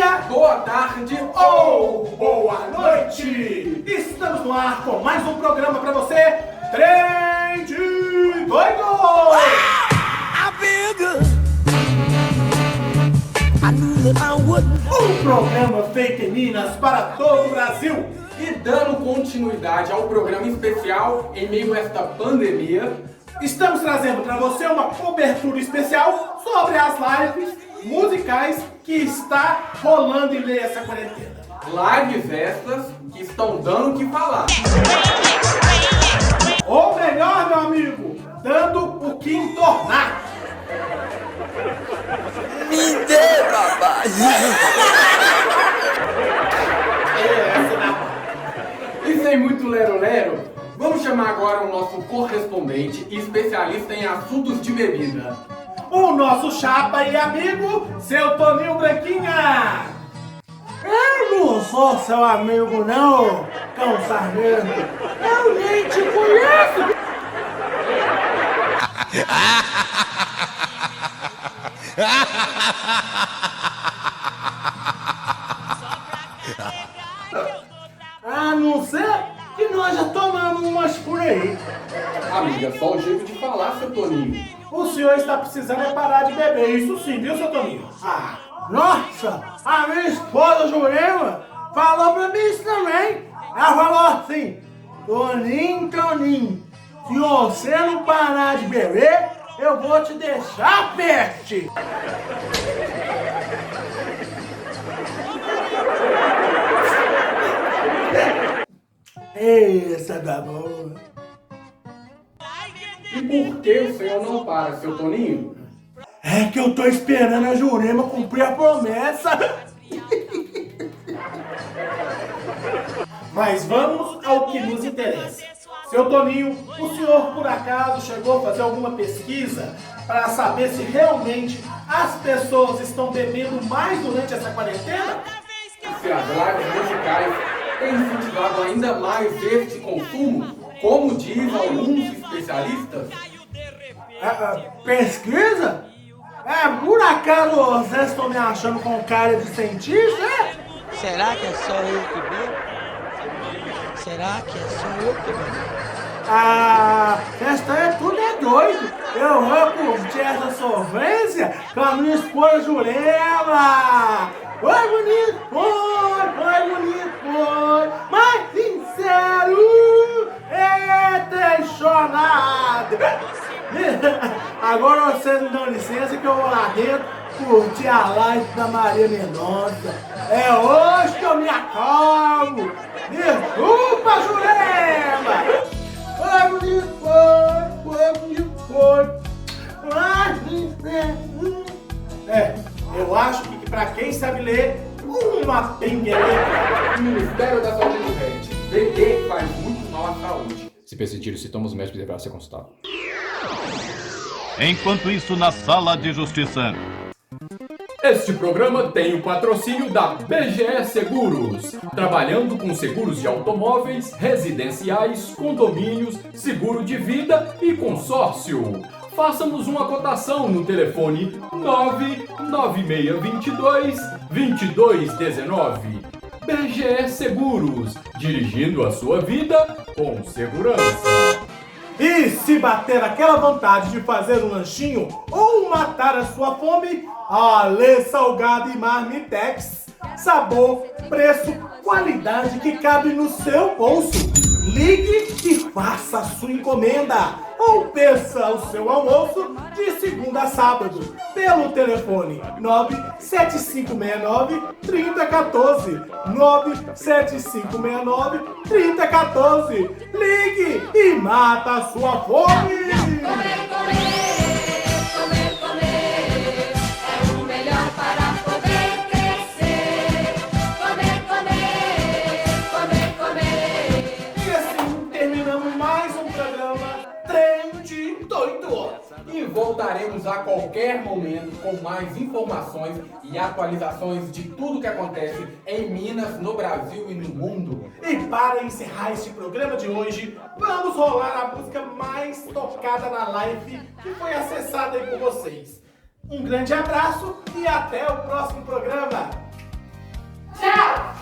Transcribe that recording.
dia, boa tarde ou boa noite! Estamos no ar com mais um programa pra você, Trem de Doido! Um programa feito em Minas para todo o Brasil! E dando continuidade ao programa especial em meio a esta pandemia, estamos trazendo para você uma cobertura especial sobre as lives musicais que está rolando em meio a essa quarentena. Lives estas que estão dando o que falar. Ou melhor, meu amigo, dando o que entornar. Me dê, papai! E sem muito lero-lero, vamos chamar agora o nosso correspondente e especialista em assuntos de bebida. O nosso chapa e amigo, seu Toninho Branquinha. Eu não sou seu amigo não, cão sargento. Eu nem te conheço. A não ser que nós já tomamos umas por aí. Amiga, só o jeito de falar, seu Toninho. O senhor está precisando parar de beber, isso sim, viu, seu Toninho? Nossa, a minha esposa Jurema falou pra mim isso também. Ela falou assim: Toninho, se você não parar de beber, eu vou te deixar peste. Essa da boa. E por que o senhor não para, seu Toninho? É que eu tô esperando a Jurema cumprir a promessa. Mas vamos ao que nos interessa. Seu Toninho, o senhor por acaso chegou a fazer alguma pesquisa para saber se realmente as pessoas estão bebendo mais durante essa quarentena? Se as lives musicais têm incentivado ainda mais este consumo, como diz alguns especialistas? Pesquisa? Por acaso vocês estão me achando com cara de cientista? Será que é só eu que bebo? Será que é só eu que bebo? Esta é tudo doido. Eu vou curtir essa sofrência com a minha esposa Jurema. Foi bonito, foi, mas sincero, apaixonado. Agora vocês me dão licença que eu vou lá dentro curtir a live da Maria Mendonça. É hoje que eu me acalmo. Desculpa, Jurema. Foi bonito, foi. Eu acho que pra quem sabe ler, uma pengueleta. O Ministério da Saúde do Rede. Beber faz muito mal à saúde. Se persistir os sintomas, o médico deverá ser consultado. Enquanto isso, na Sala de Justiça. Este programa tem o patrocínio da BGE Seguros, trabalhando com seguros de automóveis, residenciais, condomínios, seguro de vida e consórcio. Faça-nos uma cotação no telefone 99622-2219. BGE Seguros, dirigindo a sua vida com segurança. E se bater aquela vontade de fazer um lanchinho ou matar a sua fome, Alê Salgado e Marmitex. Sabor, preço, qualidade que cabe no seu bolso. Ligue e faça a sua encomenda. Ou peça o seu almoço de segunda a sábado pelo telefone 97569-3014. 97569-3014. Ligue e mata a sua fome. E voltaremos a qualquer momento com mais informações e atualizações de tudo que acontece em Minas, no Brasil e no mundo. E para encerrar este programa de hoje, vamos rolar a música mais tocada na live que foi acessada aí por vocês. Um grande abraço e até o próximo programa. Tchau!